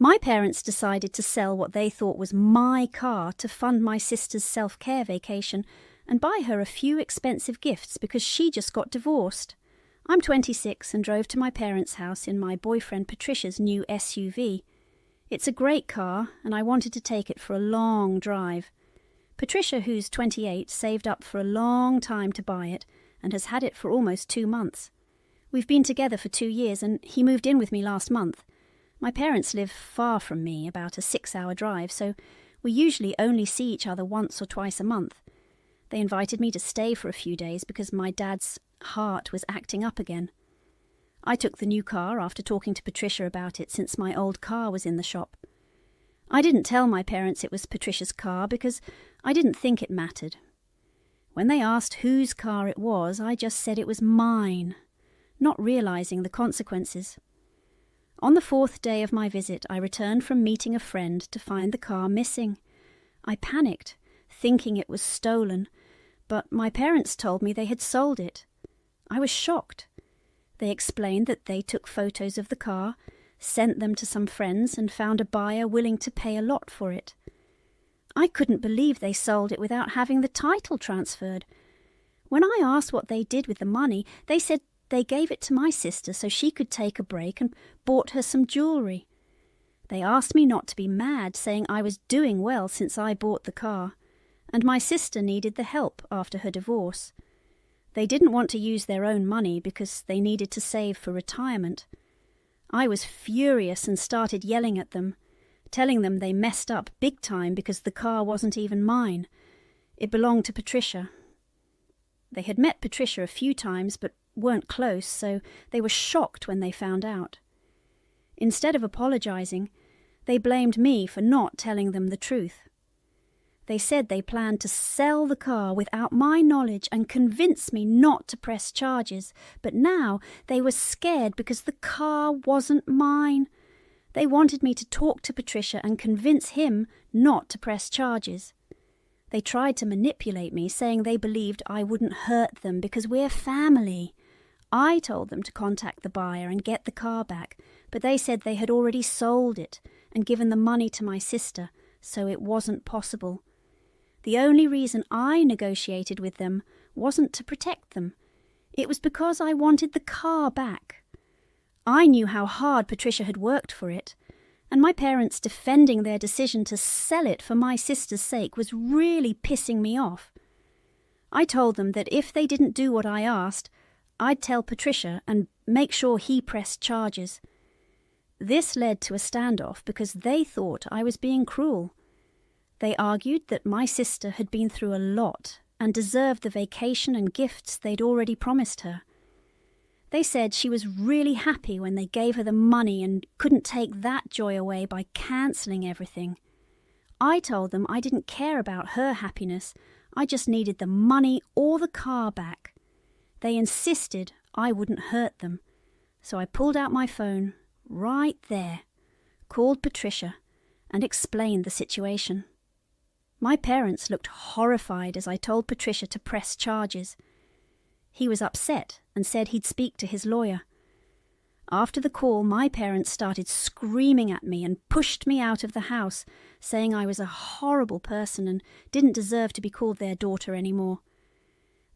My parents decided to sell what they thought was my car to fund my sister's self-care vacation and buy her a few expensive gifts because she just got divorced. I'm 26 and drove to my parents' house in my boyfriend Patricia's new SUV. It's a great car and I wanted to take it for a long drive. Patricia, who's 28, saved up for a long time to buy it and has had it for almost 2 months. We've been together for 2 years and he moved in with me last month. My parents live far from me, about a 6-hour drive, so we usually only see each other once or twice a month. They invited me to stay for a few days because my dad's heart was acting up again. I took the new car after talking to Patricia about it since my old car was in the shop. I didn't tell my parents it was Patricia's car because I didn't think it mattered. When they asked whose car it was, I just said it was mine, not realizing the consequences. On the 4th day of my visit, I returned from meeting a friend to find the car missing. I panicked, thinking it was stolen, but my parents told me they had sold it. I was shocked. They explained that they took photos of the car, sent them to some friends, and found a buyer willing to pay a lot for it. I couldn't believe they sold it without having the title transferred. When I asked what they did with the money, they said they gave it to my sister so she could take a break and bought her some jewellery. They asked me not to be mad, saying I was doing well since I bought the car, and my sister needed the help after her divorce. They didn't want to use their own money because they needed to save for retirement. I was furious and started yelling at them, telling them they messed up big time because the car wasn't even mine. It belonged to Patricia. They had met Patricia a few times but weren't close, so they were shocked when they found out. Instead of apologizing, they blamed me for not telling them the truth. They said they planned to sell the car without my knowledge and convince me not to press charges, but now they were scared because the car wasn't mine. They wanted me to talk to Patricia and convince him not to press charges. They tried to manipulate me, saying they believed I wouldn't hurt them because we're family. I told them to contact the buyer and get the car back, but they said they had already sold it and given the money to my sister, so it wasn't possible. The only reason I negotiated with them wasn't to protect them. It was because I wanted the car back. I knew how hard Patricia had worked for it, and my parents defending their decision to sell it for my sister's sake was really pissing me off. I told them that if they didn't do what I asked, I'd tell Patricia and make sure he pressed charges. This led to a standoff because they thought I was being cruel. They argued that my sister had been through a lot and deserved the vacation and gifts they'd already promised her. They said she was really happy when they gave her the money and couldn't take that joy away by cancelling everything. I told them I didn't care about her happiness, I just needed the money or the car back. They insisted I wouldn't hurt them, so I pulled out my phone right there, called Patricia, and explained the situation. My parents looked horrified as I told Patricia to press charges. He was upset and said he'd speak to his lawyer. After the call, my parents started screaming at me and pushed me out of the house, saying I was a horrible person and didn't deserve to be called their daughter anymore.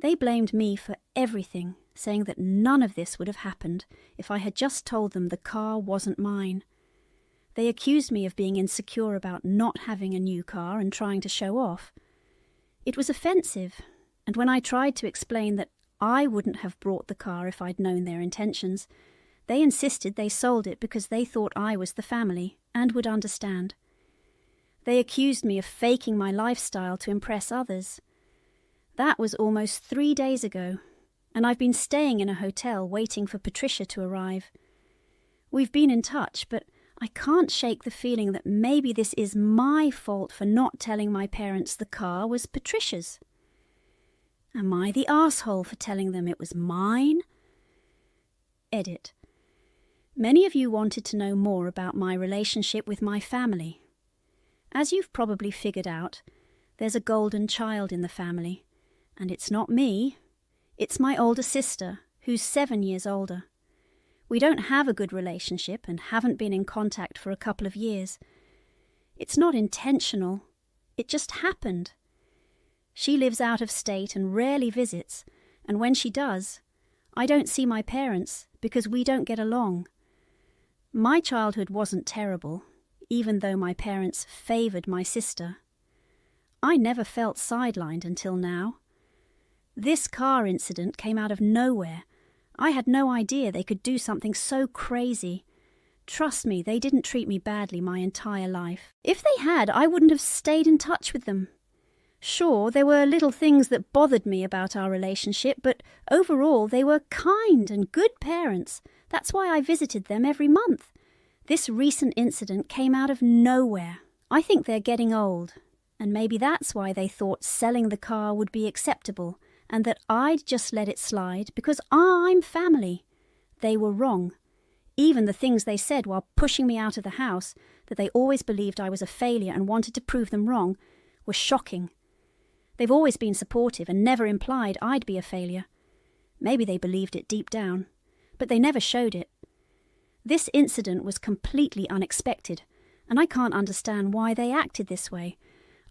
They blamed me for everything, saying that none of this would have happened if I had just told them the car wasn't mine. They accused me of being insecure about not having a new car and trying to show off. It was offensive, and when I tried to explain that I wouldn't have brought the car if I'd known their intentions, they insisted they sold it because they thought I was the family and would understand. They accused me of faking my lifestyle to impress others. That was almost 3 days ago, and I've been staying in a hotel waiting for Patricia to arrive. We've been in touch, but I can't shake the feeling that maybe this is my fault for not telling my parents the car was Patricia's. Am I the arsehole for telling them it was mine? Edit. Many of you wanted to know more about my relationship with my family. As you've probably figured out, there's a golden child in the family, and it's not me, it's my older sister, who's 7 years older. We don't have a good relationship and haven't been in contact for a couple of years. It's not intentional. It just happened. She lives out of state and rarely visits, and when she does, I don't see my parents because we don't get along. My childhood wasn't terrible, even though my parents favoured my sister. I never felt sidelined until now. This car incident came out of nowhere. I had no idea they could do something so crazy. Trust me, they didn't treat me badly my entire life. If they had, I wouldn't have stayed in touch with them. Sure, there were little things that bothered me about our relationship, but overall they were kind and good parents. That's why I visited them every month. This recent incident came out of nowhere. I think they're getting old, and maybe that's why they thought selling the car would be acceptable, and that I'd just let it slide because I'm family. They were wrong. Even the things they said while pushing me out of the house, that they always believed I was a failure and wanted to prove them wrong, were shocking. They've always been supportive and never implied I'd be a failure. Maybe they believed it deep down, but they never showed it. This incident was completely unexpected, and I can't understand why they acted this way.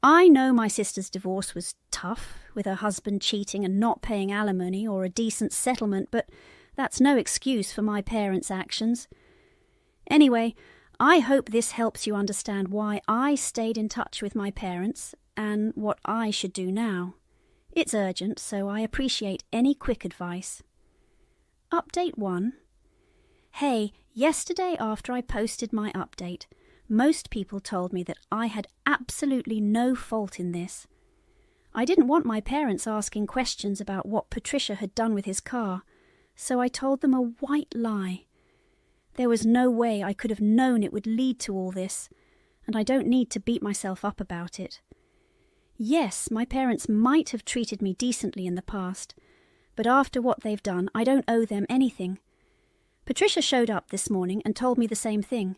I know my sister's divorce was tough, with her husband cheating and not paying alimony or a decent settlement, but that's no excuse for my parents' actions. Anyway, I hope this helps you understand why I stayed in touch with my parents and what I should do now. It's urgent, so I appreciate any quick advice. Update 1. Hey, yesterday after I posted my update, most people told me that I had absolutely no fault in this. I didn't want my parents asking questions about what Patricia had done with his car, so I told them a white lie. There was no way I could have known it would lead to all this, and I don't need to beat myself up about it. Yes, my parents might have treated me decently in the past, but after what they've done, I don't owe them anything. Patricia showed up this morning and told me the same thing.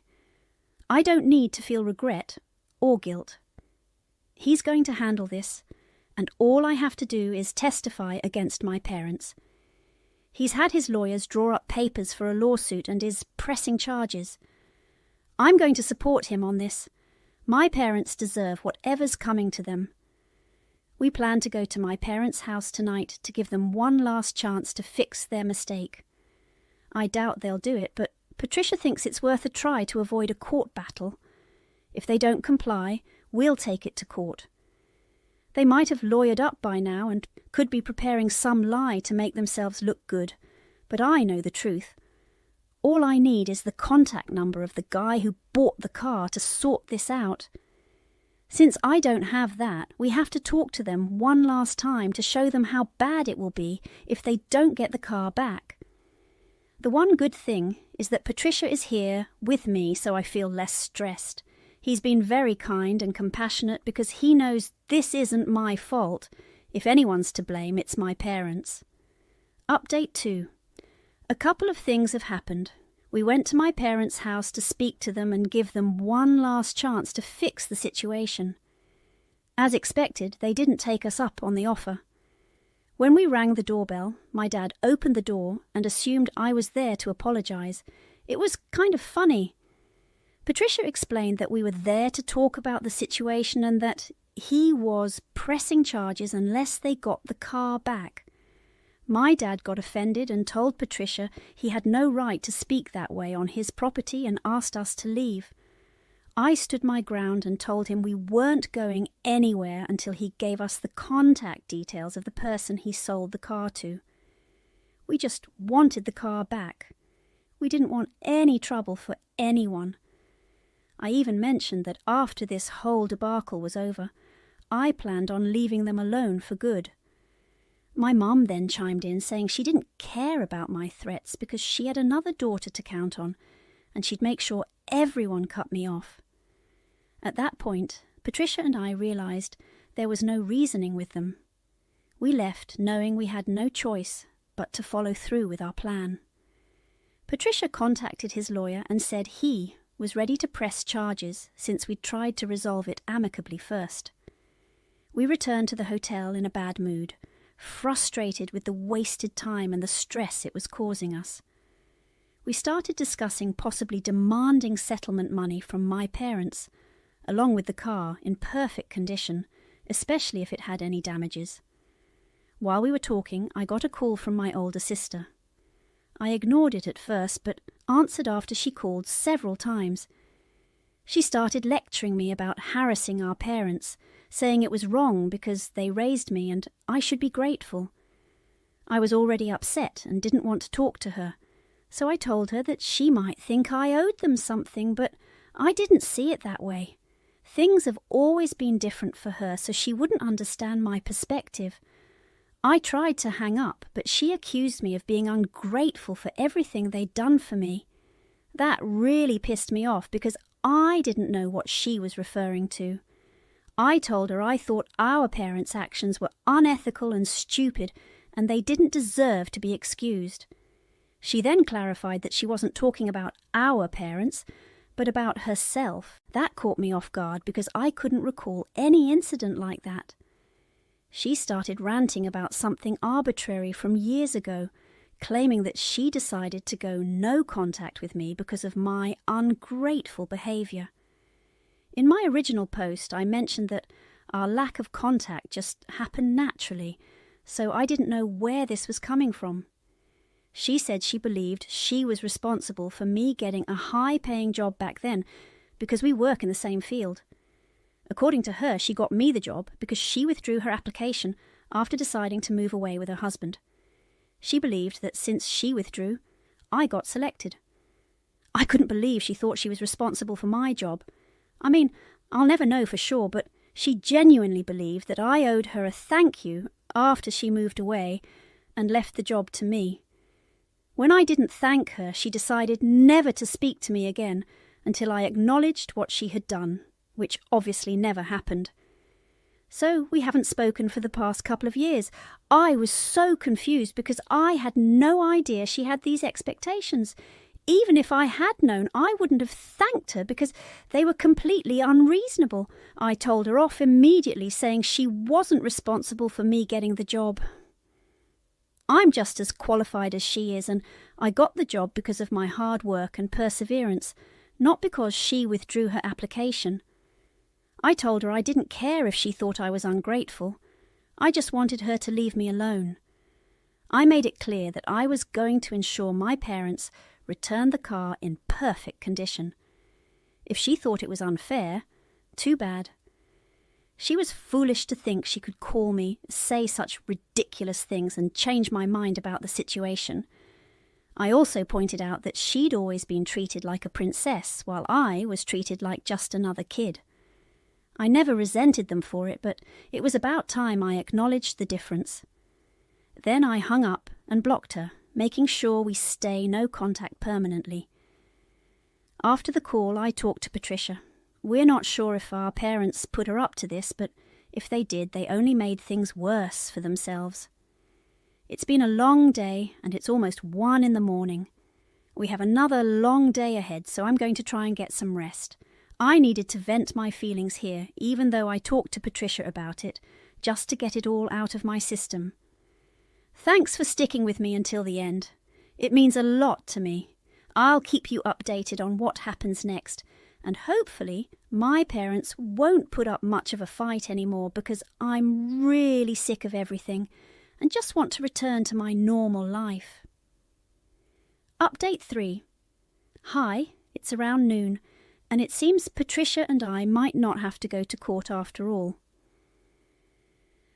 I don't need to feel regret or guilt. He's going to handle this, and all I have to do is testify against my parents. He's had his lawyers draw up papers for a lawsuit and is pressing charges. I'm going to support him on this. My parents deserve whatever's coming to them. We plan to go to my parents' house tonight to give them one last chance to fix their mistake. I doubt they'll do it, but Patricia thinks it's worth a try to avoid a court battle. If they don't comply, we'll take it to court. They might have lawyered up by now and could be preparing some lie to make themselves look good, but I know the truth. All I need is the contact number of the guy who bought the car to sort this out. Since I don't have that, we have to talk to them one last time to show them how bad it will be if they don't get the car back. The one good thing is that Patricia is here with me, so I feel less stressed. He's been very kind and compassionate because he knows this isn't my fault. If anyone's to blame, it's my parents. Update 2. A couple of things have happened. We went to my parents' house to speak to them and give them one last chance to fix the situation. As expected, they didn't take us up on the offer. When we rang the doorbell, my dad opened the door and assumed I was there to apologise. It was kind of funny. Patricia explained that we were there to talk about the situation and that he was pressing charges unless they got the car back. My dad got offended and told Patricia he had no right to speak that way on his property and asked us to leave. I stood my ground and told him we weren't going anywhere until he gave us the contact details of the person he sold the car to. We just wanted the car back. We didn't want any trouble for anyone. I even mentioned that after this whole debacle was over, I planned on leaving them alone for good. My mum then chimed in saying she didn't care about my threats because she had another daughter to count on, and she'd make sure everyone cut me off. At that point, Patricia and I realised there was no reasoning with them. We left knowing we had no choice but to follow through with our plan. Patricia contacted his lawyer and said he was ready to press charges since we'd tried to resolve it amicably first. We returned to the hotel in a bad mood, frustrated with the wasted time and the stress it was causing us. we started discussing possibly demanding settlement money from my parents, along with the car in perfect condition, especially if it had any damages. While we were talking, I got a call from my older sister. I ignored it at first, but answered after she called several times. She started lecturing me about harassing our parents, saying it was wrong because they raised me and I should be grateful. I was already upset and didn't want to talk to her, so I told her that she might think I owed them something, but I didn't see it that way. Things have always been different for her, so she wouldn't understand my perspective. I tried to hang up, but she accused me of being ungrateful for everything they'd done for me. That really pissed me off because I didn't know what she was referring to. I told her I thought our parents' actions were unethical and stupid, and they didn't deserve to be excused. She then clarified that she wasn't talking about our parents, but about herself. That caught me off guard because I couldn't recall any incident like that. She started ranting about something arbitrary from years ago, claiming that she decided to go no contact with me because of my ungrateful behaviour. In my original post, I mentioned that our lack of contact just happened naturally, so I didn't know where this was coming from. She said she believed she was responsible for me getting a high-paying job back then because we work in the same field. According to her, she got me the job because she withdrew her application after deciding to move away with her husband. She believed that since she withdrew, I got selected. I couldn't believe she thought she was responsible for my job. I mean, I'll never know for sure, but she genuinely believed that I owed her a thank you after she moved away and left the job to me. When I didn't thank her, she decided never to speak to me again until I acknowledged what she had done, which obviously never happened. So we haven't spoken for the past couple of years. I was so confused because I had no idea she had these expectations. Even if I had known, I wouldn't have thanked her because they were completely unreasonable. I told her off immediately, saying she wasn't responsible for me getting the job. I'm just as qualified as she is, and I got the job because of my hard work and perseverance, not because she withdrew her application. I told her I didn't care if she thought I was ungrateful. I just wanted her to leave me alone. I made it clear that I was going to ensure my parents returned the car in perfect condition. If she thought it was unfair, too bad. She was foolish to think she could call me, say such ridiculous things, and change my mind about the situation. I also pointed out that she'd always been treated like a princess, while I was treated like just another kid. I never resented them for it, but it was about time I acknowledged the difference. Then I hung up and blocked her, making sure we stay no contact permanently. After the call, I talked to Patricia. We're not sure if our parents put her up to this, but if they did, they only made things worse for themselves. It's been a long day, and it's almost 1 a.m. We have another long day ahead, so I'm going to try and get some rest. I needed to vent my feelings here, even though I talked to Patricia about it, just to get it all out of my system. Thanks for sticking with me until the end. It means a lot to me. I'll keep you updated on what happens next, and hopefully my parents won't put up much of a fight anymore because I'm really sick of everything and just want to return to my normal life. Update 3. Hi, it's around noon, and it seems Patricia and I might not have to go to court after all.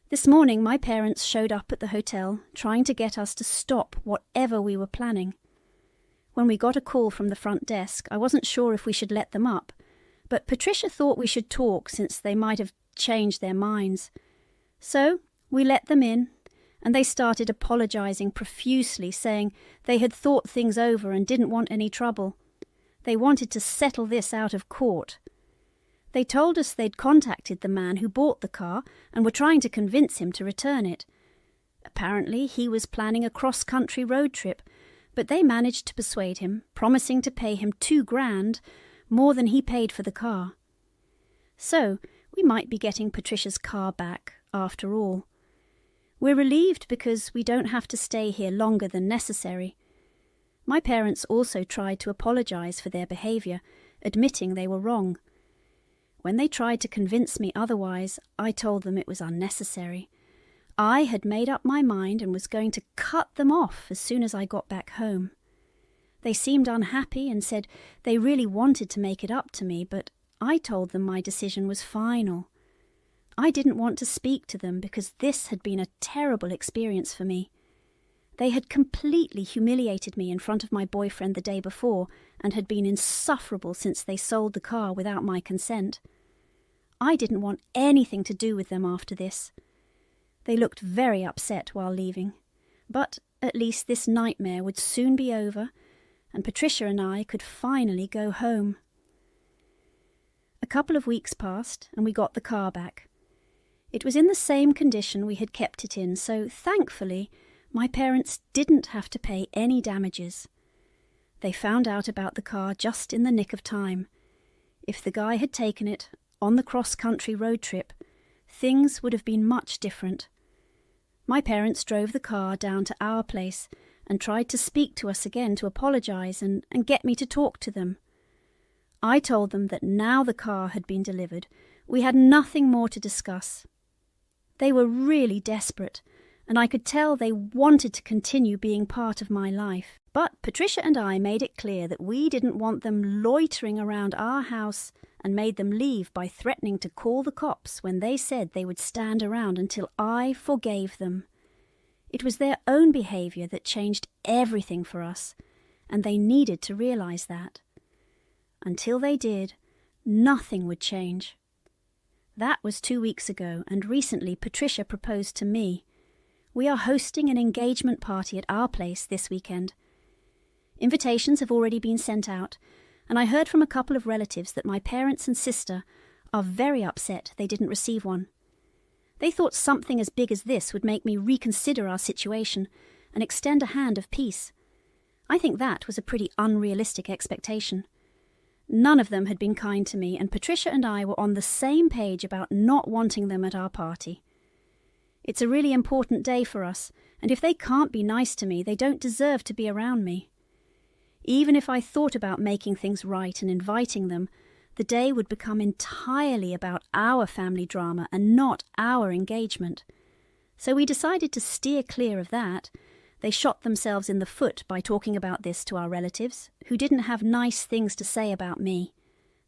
This morning my parents showed up at the hotel trying to get us to stop whatever we were planning. When we got a call from the front desk, I wasn't sure if we should let them up, but Patricia thought we should talk since they might have changed their minds. So we let them in, and they started apologising profusely, saying they had thought things over and didn't want any trouble. They wanted to settle this out of court. They told us they'd contacted the man who bought the car and were trying to convince him to return it. Apparently he was planning a cross-country road trip, but they managed to persuade him, promising to pay him $2,000 more than he paid for the car. So we might be getting Patricia's car back after all. We're relieved because we don't have to stay here longer than necessary. My parents also tried to apologize for their behavior, admitting they were wrong. When they tried to convince me otherwise, I told them it was unnecessary. I had made up my mind and was going to cut them off as soon as I got back home. They seemed unhappy and said they really wanted to make it up to me, but I told them my decision was final. I didn't want to speak to them because this had been a terrible experience for me. They had completely humiliated me in front of my boyfriend the day before and had been insufferable since they sold the car without my consent. I didn't want anything to do with them after this. They looked very upset while leaving, but at least this nightmare would soon be over, and Patricia and I could finally go home. A couple of weeks passed, and we got the car back. It was in the same condition we had kept it in, so thankfully my parents didn't have to pay any damages. They found out about the car just in the nick of time. If the guy had taken it on the cross-country road trip, things would have been much different. My parents drove the car down to our place and tried to speak to us again to apologize and get me to talk to them. I told them that now the car had been delivered, we had nothing more to discuss. They were really desperate, and I could tell they wanted to continue being part of my life. But Patricia and I made it clear that we didn't want them loitering around our house and made them leave by threatening to call the cops when they said they would stand around until I forgave them. It was their own behavior that changed everything for us, and they needed to realize that. Until they did, nothing would change. That was 2 weeks ago, and recently Patricia proposed to me. We are hosting an engagement party at our place this weekend. Invitations have already been sent out, and I heard from a couple of relatives that my parents and sister are very upset they didn't receive one. They thought something as big as this would make me reconsider our situation and extend a hand of peace. I think that was a pretty unrealistic expectation. None of them had been kind to me, and Patricia and I were on the same page about not wanting them at our party. It's a really important day for us, and if they can't be nice to me, they don't deserve to be around me. Even if I thought about making things right and inviting them, the day would become entirely about our family drama and not our engagement. So we decided to steer clear of that. They shot themselves in the foot by talking about this to our relatives, who didn't have nice things to say about me.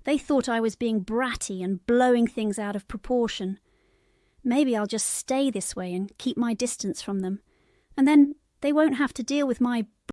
They thought I was being bratty and blowing things out of proportion. Maybe I'll just stay this way and keep my distance from them, and then they won't have to deal with my